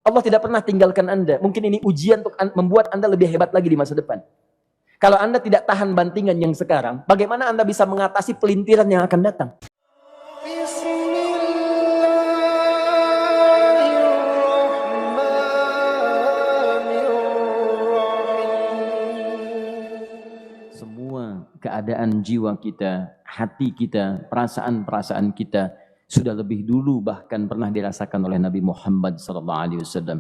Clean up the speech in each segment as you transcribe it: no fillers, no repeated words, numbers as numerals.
Allah tidak pernah tinggalkan Anda. Mungkin ini ujian untuk membuat Anda lebih hebat lagi di masa depan. Kalau Anda tidak tahan bantingan yang sekarang, bagaimana Anda bisa mengatasi pelintiran yang akan datang? Semua keadaan jiwa kita, hati kita, perasaan-perasaan kita sudah lebih dulu bahkan pernah dirasakan oleh Nabi Muhammad SAW.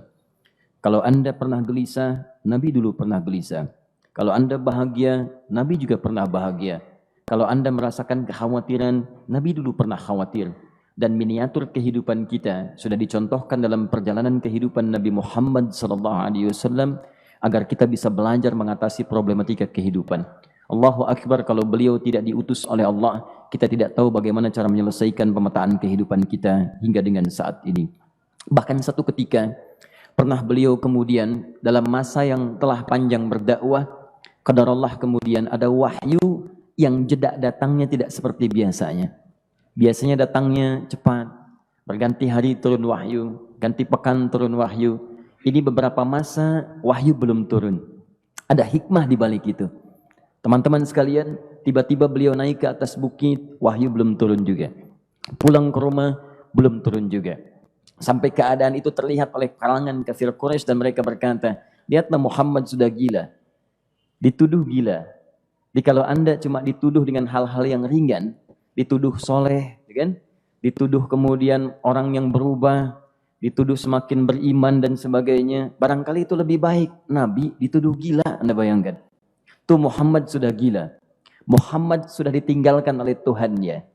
Kalau Anda pernah gelisah, Nabi dulu pernah gelisah. Kalau Anda bahagia, Nabi juga pernah bahagia. Kalau Anda merasakan kekhawatiran, Nabi dulu pernah khawatir. Dan miniatur kehidupan kita sudah dicontohkan dalam perjalanan kehidupan Nabi Muhammad SAW agar kita bisa belajar mengatasi problematika kehidupan. Allahu Akbar, kalau beliau tidak diutus oleh Allah, kita tidak tahu bagaimana cara menyelesaikan pemetaan kehidupan kita hingga dengan saat ini. Bahkan satu ketika, pernah beliau kemudian dalam masa yang telah panjang berdakwah, qadarullah kemudian ada wahyu yang jeda datangnya tidak seperti biasanya. Biasanya datangnya cepat, berganti hari turun wahyu, ganti pekan turun wahyu. Ini beberapa masa wahyu belum turun. Ada hikmah di balik itu. Teman-teman sekalian, tiba-tiba beliau naik ke atas bukit, wahyu belum turun juga. Pulang ke rumah, belum turun juga. Sampai keadaan itu terlihat oleh kalangan kafir Quraisy dan mereka berkata, lihatlah Muhammad sudah gila. Dituduh gila. Jadi kalau Anda cuma dituduh dengan hal-hal yang ringan, dituduh soleh, kan? Dituduh kemudian orang yang berubah, dituduh semakin beriman dan sebagainya, barangkali itu lebih baik. Nabi dituduh gila, Anda bayangkan. Tuh Muhammad sudah gila. Muhammad sudah ditinggalkan oleh Tuhannya.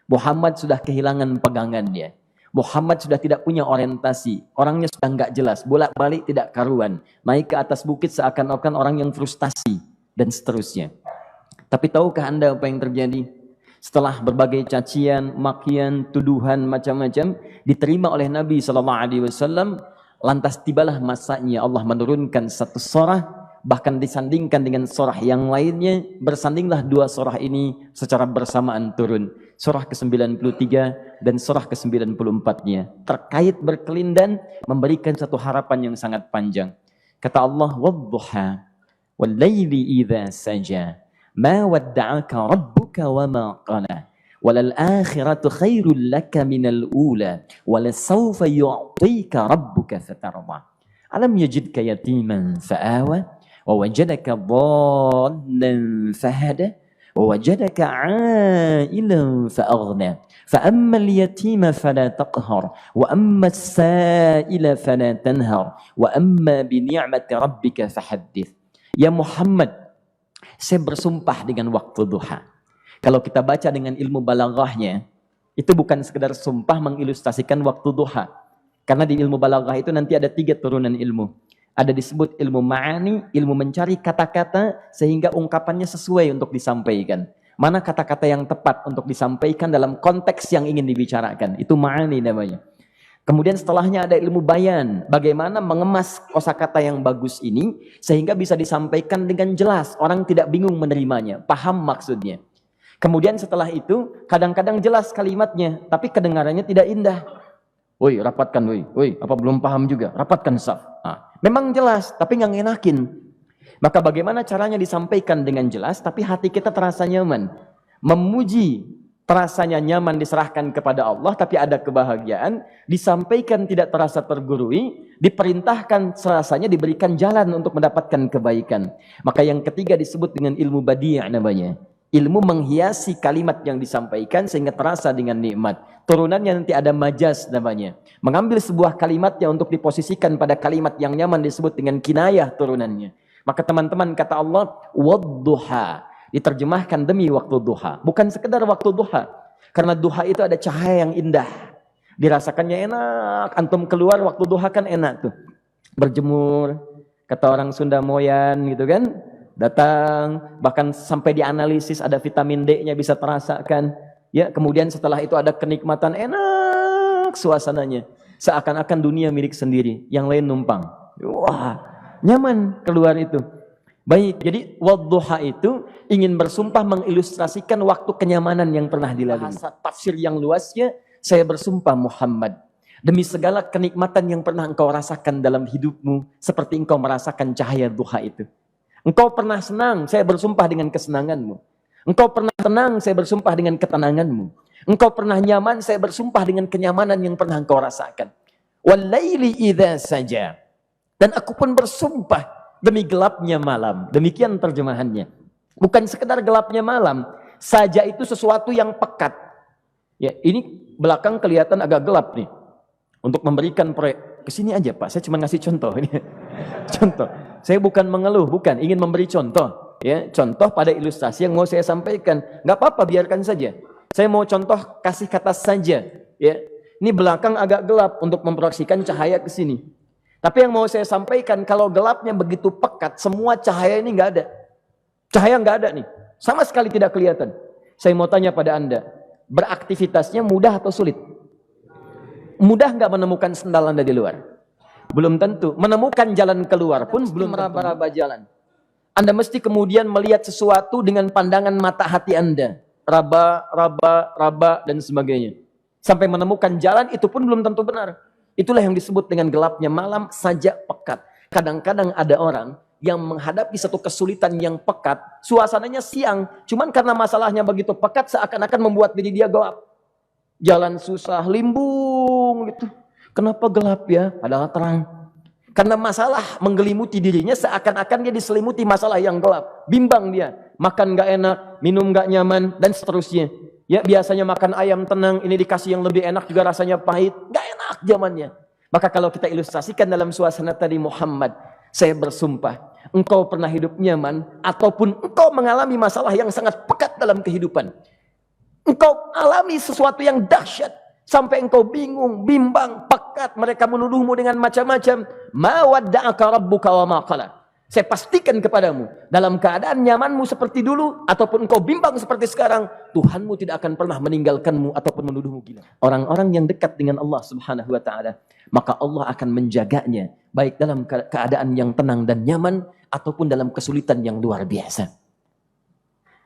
Muhammad sudah kehilangan pegangannya. Muhammad sudah tidak punya orientasi. Orangnya sudah nggak jelas. Bolak-balik tidak karuan. Naik ke atas bukit seakan-akan orang yang frustasi. Dan seterusnya. Tapi tahukah Anda apa yang terjadi? Setelah berbagai cacian, makian, tuduhan, macam-macam diterima oleh Nabi SAW, lantas tibalah masanya Allah menurunkan satu surah, bahkan disandingkan dengan surah yang lainnya, bersandinglah dua surah ini secara bersamaan turun. Surah ke-93 dan surah ke-94-nya. Terkait berkelindan, memberikan satu harapan yang sangat panjang. Kata Allah, وَالضُّحَى وَاللَّيْلِ إِذَا سَجَى مَا وَدَّعَكَ رَبُّكَ وَمَا قَلَى وَلَلْآخِرَةُ خَيْرٌ لَكَ مِنَ الْأُولَى وَلَسَوْفَ يُعْطِيكَ رَبُّكَ فَتَرْضَى أَلَمْ يَجِدْكَ يَتِيمًا فَآوَى وَوَجَدَكَ ضَالًّا فَهَدَى وَوَجَدَكَ عَائِلًا فَأَغْنَى فَأَمَّا الْيَتِيمَ فَلَا تَقْهَرْ وَأَمَّا السَّائِلَ فَلَا تَنْهَرْ وَأَمَّا بِنِعْمَةِ رَبِّكَ فَحَدِّثْ. Ya Muhammad, saya bersumpah dengan waktu duha. Kalau kita baca dengan ilmu balaghahnya, itu bukan sekedar sumpah mengilustrasikan waktu duha. Karena di ilmu balaghah itu nanti ada 3 turunan ilmu. Ada disebut ilmu ma'ani, ilmu mencari kata-kata sehingga ungkapannya sesuai untuk disampaikan. Mana kata-kata yang tepat untuk disampaikan dalam konteks yang ingin dibicarakan. Itu ma'ani namanya. Kemudian setelahnya ada ilmu bayan. Bagaimana mengemas kosakata yang bagus ini sehingga bisa disampaikan dengan jelas. Orang tidak bingung menerimanya, paham maksudnya. Kemudian setelah itu kadang-kadang jelas kalimatnya, tapi kedengarannya tidak indah. Woi, rapatkan, woi, apa belum paham juga? Rapatkan saf. Memang jelas, tapi nggak ngenakin. Maka bagaimana caranya disampaikan dengan jelas, tapi hati kita terasa nyaman. Memuji terasanya nyaman diserahkan kepada Allah, tapi ada kebahagiaan. Disampaikan tidak terasa tergurui, diperintahkan serasanya diberikan jalan untuk mendapatkan kebaikan. Maka yang ketiga disebut dengan ilmu badi' namanya. Ilmu menghiasi kalimat yang disampaikan sehingga terasa dengan nikmat. Turunannya nanti ada majaz namanya. Mengambil sebuah kalimatnya untuk diposisikan pada kalimat yang nyaman disebut dengan kinayah turunannya. Maka teman-teman kata Allah, wadduha. Diterjemahkan demi waktu duha. Bukan sekedar waktu duha. Karena duha itu ada cahaya yang indah. Dirasakannya enak. Antum keluar waktu duha kan enak tuh. Berjemur. Kata orang Sunda moyan gitu kan. Datang, bahkan sampai dianalisis ada vitamin D-nya bisa terasakan. Ya, kemudian setelah itu ada kenikmatan enak suasananya. Seakan-akan dunia milik sendiri, yang lain numpang. Wah, nyaman keluar itu. Baik, jadi wadduha itu ingin bersumpah mengilustrasikan waktu kenyamanan yang pernah dilalui. Bahasa tafsir yang luasnya, saya bersumpah Muhammad Demi segala kenikmatan yang pernah engkau rasakan dalam hidupmu, seperti engkau merasakan cahaya duha itu. Engkau pernah senang, saya bersumpah dengan kesenanganmu. Engkau pernah tenang, saya bersumpah dengan ketenanganmu. Engkau pernah nyaman, saya bersumpah dengan kenyamanan yang pernah engkau rasakan. Walaili idza saja. Dan aku pun bersumpah demi gelapnya malam. Demikian terjemahannya. Bukan sekedar gelapnya malam, saja itu sesuatu yang pekat. Ya, ini belakang kelihatan agak gelap nih. Untuk memberikan proyek, kesini aja Pak, saya cuma ngasih contoh ini. Contoh, saya bukan mengeluh, bukan, ingin memberi contoh. Ya, contoh pada ilustrasi yang mau saya sampaikan. Nggak apa-apa, biarkan saja. Saya mau contoh kasih kata saja. Ya, ini belakang agak gelap untuk memproyeksikan cahaya ke sini. Tapi yang mau saya sampaikan, kalau gelapnya begitu pekat, semua cahaya ini nggak ada. Cahaya nggak ada nih, sama sekali tidak kelihatan. Saya mau tanya pada Anda, beraktivitasnya mudah atau sulit? Mudah nggak menemukan sendal Anda di luar? Belum tentu. Menemukan jalan keluar pun belum meraba-raba jalan. Anda mesti kemudian melihat sesuatu dengan pandangan mata hati Anda. Raba, dan sebagainya. Sampai menemukan jalan itu pun belum tentu benar. Itulah yang disebut dengan gelapnya malam saja pekat. Kadang-kadang ada orang yang menghadapi satu kesulitan yang pekat, suasananya siang. Cuman karena masalahnya begitu pekat, seakan-akan membuat diri dia gelap. Jalan susah, limbung gitu. Kenapa gelap ya? Padahal terang. Karena masalah menggelimuti dirinya, seakan-akan dia diselimuti masalah yang gelap. Bimbang dia. Makan gak enak, minum gak nyaman, dan seterusnya. Ya, biasanya makan ayam tenang, ini dikasih yang lebih enak juga rasanya pahit. Gak enak zamannya. Maka kalau kita ilustrasikan dalam suasana tadi Muhammad, saya bersumpah, engkau pernah hidup nyaman, ataupun engkau mengalami masalah yang sangat pekat dalam kehidupan. Engkau alami sesuatu yang dahsyat sampai engkau bingung, bimbang, pekat, mereka menuduhmu dengan macam-macam. Ma wadda'aka rabbuka wa ma qala. Saya pastikan kepadamu, dalam keadaan nyamanmu seperti dulu ataupun engkau bimbang seperti sekarang, Tuhanmu tidak akan pernah meninggalkanmu ataupun menuduhmu gila. Orang-orang yang dekat dengan Allah Subhanahu wa taala, maka Allah akan menjaganya baik dalam keadaan yang tenang dan nyaman ataupun dalam kesulitan yang luar biasa.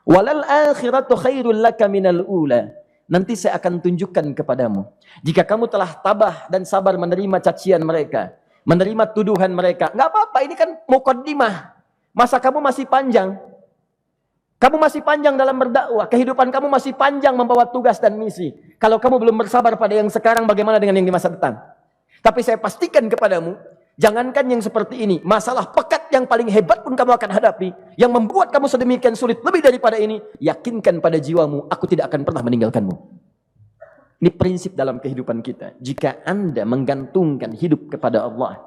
Walal akhiratu khairul laka minal ula. Nanti saya akan tunjukkan kepadamu. Jika kamu telah tabah dan sabar menerima cacian mereka, menerima tuduhan mereka, nggak apa-apa, ini kan muqaddimah. Masa kamu masih panjang. Kamu masih panjang dalam berdakwah. Kehidupan kamu masih panjang membawa tugas dan misi. Kalau kamu belum bersabar pada yang sekarang, bagaimana dengan yang di masa depan? Tapi saya pastikan kepadamu, jangankan yang seperti ini, masalah pekat yang paling hebat pun kamu akan hadapi, yang membuat kamu sedemikian sulit lebih daripada ini, yakinkan pada jiwamu, aku tidak akan pernah meninggalkanmu. Ini prinsip dalam kehidupan kita. Jika Anda menggantungkan hidup kepada Allah,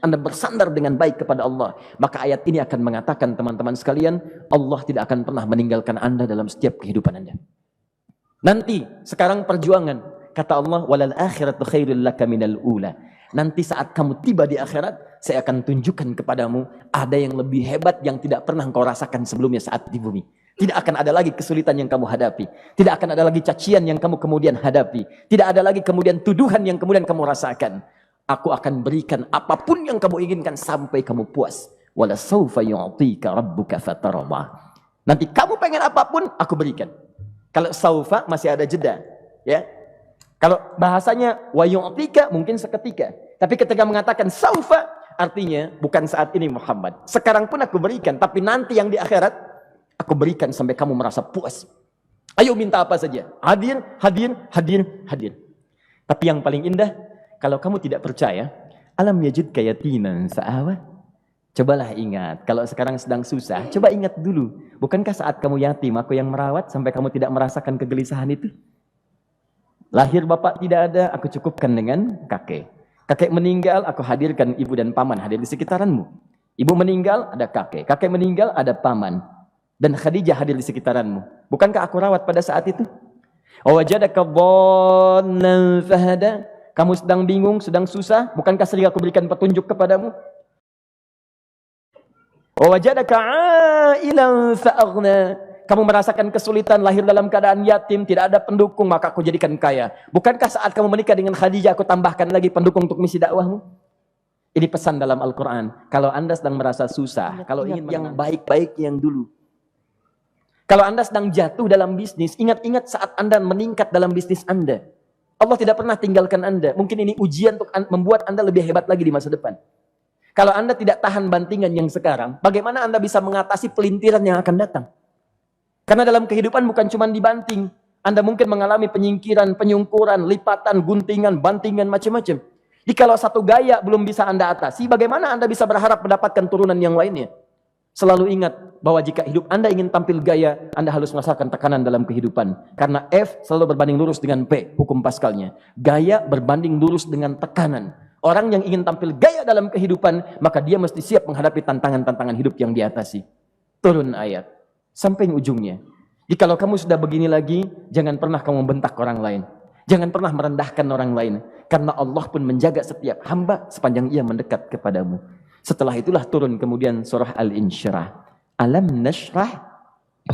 Anda bersandar dengan baik kepada Allah, maka ayat ini akan mengatakan, teman-teman sekalian, Allah tidak akan pernah meninggalkan Anda dalam setiap kehidupan Anda. Nanti, sekarang perjuangan, kata Allah, walal akhiratu khairul laka minal ula. Nanti saat kamu tiba di akhirat, saya akan tunjukkan kepadamu ada yang lebih hebat yang tidak pernah engkau rasakan sebelumnya saat di bumi. Tidak akan ada lagi kesulitan yang kamu hadapi. Tidak akan ada lagi cacian yang kamu kemudian hadapi. Tidak ada lagi kemudian tuduhan yang kemudian kamu rasakan. Aku akan berikan apapun yang kamu inginkan sampai kamu puas. Wala sawfa yu'tika rabbuka fatarda. Nanti kamu pengen apapun, aku berikan. Kalau saufa masih ada jeda, ya. Kalau bahasanya wa yu'tika mungkin seketika. Tapi ketika mengatakan saufa, artinya bukan saat ini Muhammad. Sekarang pun aku berikan, tapi nanti yang di akhirat aku berikan sampai kamu merasa puas. Ayo minta apa saja. Hadir, hadir, hadir, hadir. Tapi yang paling indah, kalau kamu tidak percaya, alam yajidka yatiman fa'awa. Cobalah ingat, kalau sekarang sedang susah, coba ingat dulu. Bukankah saat kamu yatim, aku yang merawat sampai kamu tidak merasakan kegelisahan itu? Lahir bapak tidak ada, aku cukupkan dengan kakek. Kakek meninggal, aku hadirkan ibu dan paman hadir di sekitaranmu. Ibu meninggal, ada kakek. Kakek meninggal, ada paman. Dan Khadijah hadir di sekitaranmu. Bukankah aku rawat pada saat itu? Wajadaka dhallan fahada. Kamu sedang bingung, sedang susah. Bukankah sering aku berikan petunjuk kepadamu? Wajadaka ailan fa'aghna. Kamu merasakan kesulitan, lahir dalam keadaan yatim, tidak ada pendukung, maka aku jadikan kaya. Bukankah saat kamu menikah dengan Khadijah, aku tambahkan lagi pendukung untuk misi dakwahmu? Ini pesan dalam Al-Quran. Kalau Anda sedang merasa susah, kalau ingin yang baik-baik yang dulu. Kalau Anda sedang jatuh dalam bisnis, ingat-ingat saat Anda meningkat dalam bisnis Anda. Allah tidak pernah tinggalkan Anda. Mungkin ini ujian untuk membuat Anda lebih hebat lagi di masa depan. Kalau Anda tidak tahan bantingan yang sekarang, bagaimana Anda bisa mengatasi pelintiran yang akan datang? Karena dalam kehidupan bukan cuma dibanting. Anda mungkin mengalami penyingkiran, penyungkuran, lipatan, guntingan, bantingan, macam-macam. Jadi kalau satu gaya belum bisa Anda atasi, bagaimana Anda bisa berharap mendapatkan turunan yang lainnya? Selalu ingat bahwa jika hidup Anda ingin tampil gaya, Anda harus merasakan tekanan dalam kehidupan. Karena F selalu berbanding lurus dengan P, hukum Pascalnya. Gaya berbanding lurus dengan tekanan. Orang yang ingin tampil gaya dalam kehidupan, maka dia mesti siap menghadapi tantangan-tantangan hidup yang diatasi. Turun ayat. Sampai ujungnya. Jadi kalau kamu sudah begini lagi, jangan pernah kamu membentak orang lain. Jangan pernah merendahkan orang lain. Karena Allah pun menjaga setiap hamba sepanjang ia mendekat kepadamu. Setelah itulah turun kemudian surah Al-Insyirah. Alam nashrah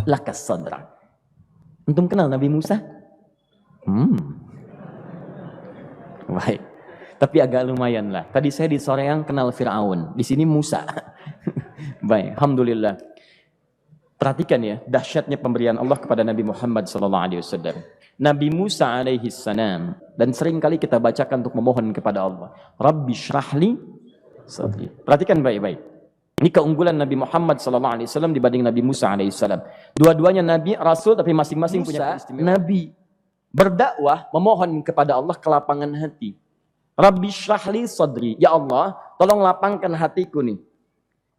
lakas sadra. Antum kenal Nabi Musa? Baik. Tapi agak lumayan lah. Tadi saya di Soreang kenal Fir'aun. Di sini Musa. Baik, alhamdulillah. Perhatikan ya, dahsyatnya pemberian Allah kepada Nabi Muhammad SAW. Nabi Musa alaihi salam, dan seringkali kita bacakan untuk memohon kepada Allah. Rabbi syrahli sadri. Perhatikan baik-baik. Ini keunggulan Nabi Muhammad SAW dibanding Nabi Musa alaihissalam. Dua-duanya Nabi, Rasul, tapi masing-masing punya keistimewaan. Nabi berdakwah, memohon kepada Allah kelapangan hati. Rabbi syrahli sadri. Ya Allah, tolong lapangkan hatiku nih.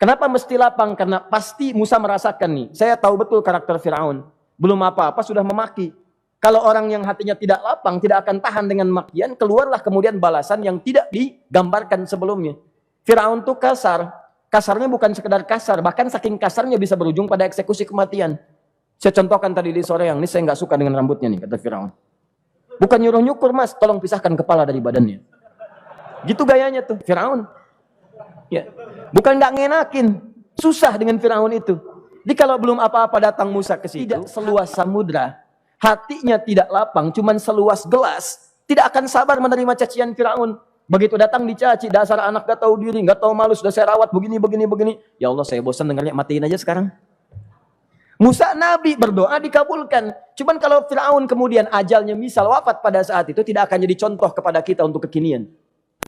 Kenapa mesti lapang? Karena pasti Musa merasakan nih. Saya tahu betul karakter Fir'aun. Belum apa-apa sudah memaki. Kalau orang yang hatinya tidak lapang, tidak akan tahan dengan makian, keluarlah kemudian balasan yang tidak digambarkan sebelumnya. Fir'aun tuh kasar. Kasarnya bukan sekedar kasar, bahkan saking kasarnya bisa berujung pada eksekusi kematian. Saya contohkan tadi di sore yang ini, saya nggak suka dengan rambutnya nih, kata Fir'aun. Bukan nyuruh nyukur mas, tolong pisahkan kepala dari badannya. Gitu gayanya tuh, Fir'aun. Ya. Bukan nggak ngenakin, susah dengan Fir'aun itu. Jadi kalau belum apa-apa datang Musa ke situ, tidak seluas samudra, hatinya tidak lapang, cuman seluas gelas, tidak akan sabar menerima cacian Fir'aun. Begitu datang dicaci, dasar anak gak tahu diri, gak tahu malu, sudah saya rawat begini. Ya Allah, saya bosan dengarnya, matiin aja sekarang. Musa Nabi berdoa dikabulkan. Cuman kalau Fir'aun kemudian ajalnya misal wafat pada saat itu, tidak akan jadi contoh kepada kita untuk kekinian.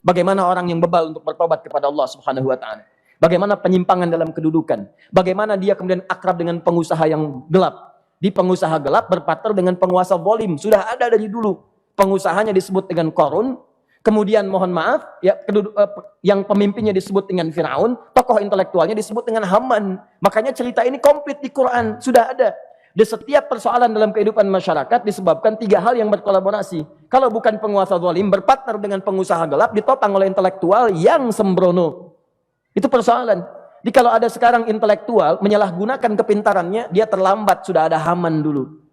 Bagaimana orang yang bebal untuk bertobat kepada Allah Subhanahu wa Ta'ala. Bagaimana penyimpangan dalam kedudukan. Bagaimana dia kemudian akrab dengan pengusaha yang gelap. Di pengusaha gelap berpartner dengan penguasa zalim. Sudah ada dari dulu. Pengusahanya disebut dengan Qarun. Kemudian mohon maaf, ya, yang pemimpinnya disebut dengan Fir'aun. Tokoh intelektualnya disebut dengan Haman. Makanya cerita ini komplit di Quran. Sudah ada. Di setiap persoalan dalam kehidupan masyarakat disebabkan tiga hal yang berkolaborasi. Kalau bukan penguasa zalim, berpartner dengan pengusaha gelap, ditopang oleh intelektual yang sembrono. Itu persoalan. Jadi kalau ada sekarang intelektual menyalahgunakan kepintarannya, dia terlambat, sudah ada Haman dulu.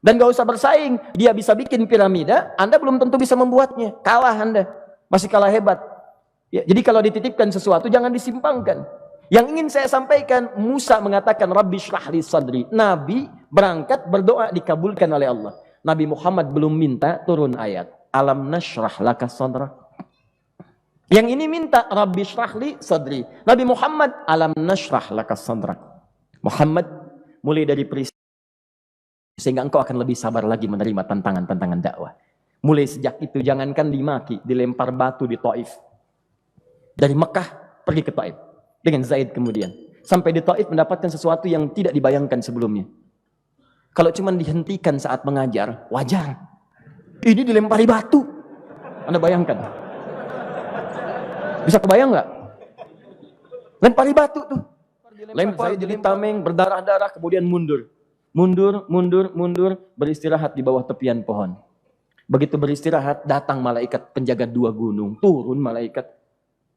Dan gak usah bersaing, dia bisa bikin piramida, Anda belum tentu bisa membuatnya. Kalah Anda, masih kalah hebat. Ya, jadi kalau dititipkan sesuatu, jangan disimpangkan. Yang ingin saya sampaikan, Musa mengatakan, Rabbi syrahli sadri. Nabi berangkat berdoa dikabulkan oleh Allah. Nabi Muhammad belum minta turun ayat. Alam nashrah laka sadra. Yang ini minta, Rabbi syrahli sadri. Nabi Muhammad, alam nashrah laka sadra. Muhammad, mulai dari peristiwa, sehingga engkau akan lebih sabar lagi menerima tantangan-tantangan dakwah. Mulai sejak itu, jangankan dimaki, dilempar batu di Taif. Dari Mekah, pergi ke Taif. Dengan Zaid kemudian. Sampai di Taif mendapatkan sesuatu yang tidak dibayangkan sebelumnya. Kalau cuma dihentikan saat mengajar, wajar. Ini dilempari batu. Anda bayangkan? Bisa kebayang nggak? Lempari batu tuh. Lempar jadi tameng, berdarah-darah, kemudian mundur. Mundur, beristirahat di bawah tepian pohon. Begitu beristirahat, datang malaikat penjaga dua gunung. Turun malaikat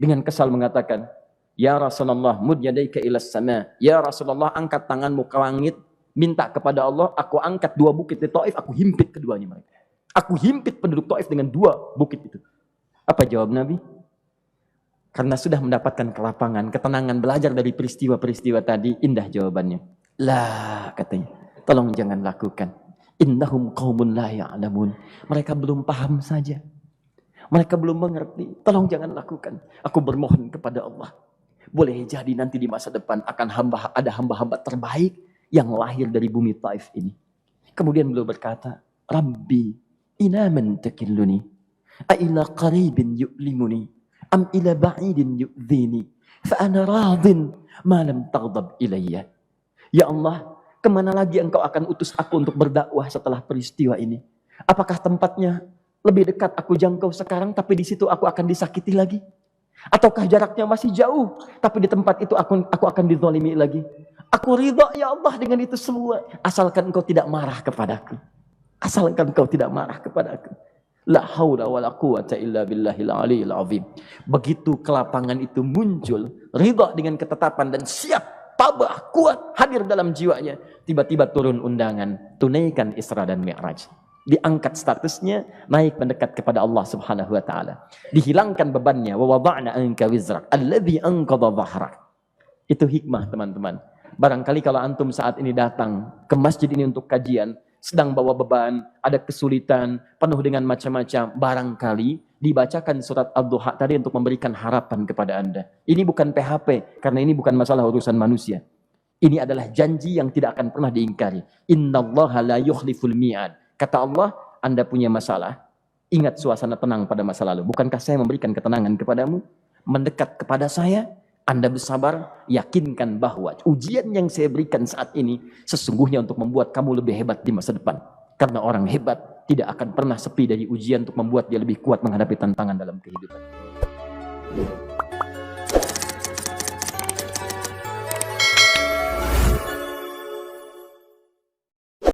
dengan kesal mengatakan, Ya Rasulullah, mud yadaika ilas sama. Ya Rasulullah, angkat tanganmu ke langit, minta kepada Allah, aku angkat dua bukit di Taif, aku himpit keduanya mereka. Aku himpit penduduk Taif dengan dua bukit itu. Apa jawab Nabi? Karena sudah mendapatkan kelapangan, ketenangan, belajar dari peristiwa-peristiwa tadi, indah jawabannya. Lah, katanya, tolong jangan lakukan. Innahum qaumun la ya'lamun. Mereka belum paham saja. Mereka belum mengerti. Tolong jangan lakukan. Aku bermohon kepada Allah. Boleh jadi nanti di masa depan akan ada hamba-hamba terbaik yang lahir dari bumi Taif ini. Kemudian beliau berkata, Rabbi, ila man takilluni a ila qaribin yu'limuni am ila ba'idin yu'dhini fa ana radin ma lam taghdab ilayya. Ya Allah, kemana lagi engkau akan utus aku untuk berdakwah setelah peristiwa ini? Apakah tempatnya lebih dekat aku jangkau sekarang, tapi di situ aku akan disakiti lagi? Ataukah jaraknya masih jauh, tapi di tempat itu aku akan dizalimi lagi? Aku ridha ya Allah dengan itu semua, asalkan engkau tidak marah kepadaku. Asalkan engkau tidak marah kepadaku. La haula wala quwata illa billahil aliyil azim. Begitu kelapangan itu muncul, ridha dengan ketetapan dan siap, tabah, kuat, hadir dalam jiwanya. Tiba-tiba turun undangan, tunaikan Isra dan Mi'raj. Diangkat statusnya, naik mendekat kepada Allah Subhanahu wa taala. Dihilangkan bebannya, wa wada'na anka wizrak alladzi anqadha dhahrak. Itu hikmah, teman-teman. Barangkali kalau antum saat ini datang ke masjid ini untuk kajian, sedang bawa beban, ada kesulitan, penuh dengan macam-macam, barangkali dibacakan surat Ad-Duha tadi untuk memberikan harapan kepada Anda. Ini bukan PHP, karena ini bukan masalah urusan manusia. Ini adalah janji yang tidak akan pernah diingkari. Innallaha la yukhliful mi'ad. Kata Allah, Anda punya masalah, ingat suasana tenang pada masa lalu. Bukankah saya memberikan ketenangan kepadamu? Mendekat kepada saya, Anda bersabar, yakinkan bahwa ujian yang saya berikan saat ini sesungguhnya untuk membuat kamu lebih hebat di masa depan. Karena orang hebat tidak akan pernah sepi dari ujian untuk membuat dia lebih kuat menghadapi tantangan dalam kehidupan.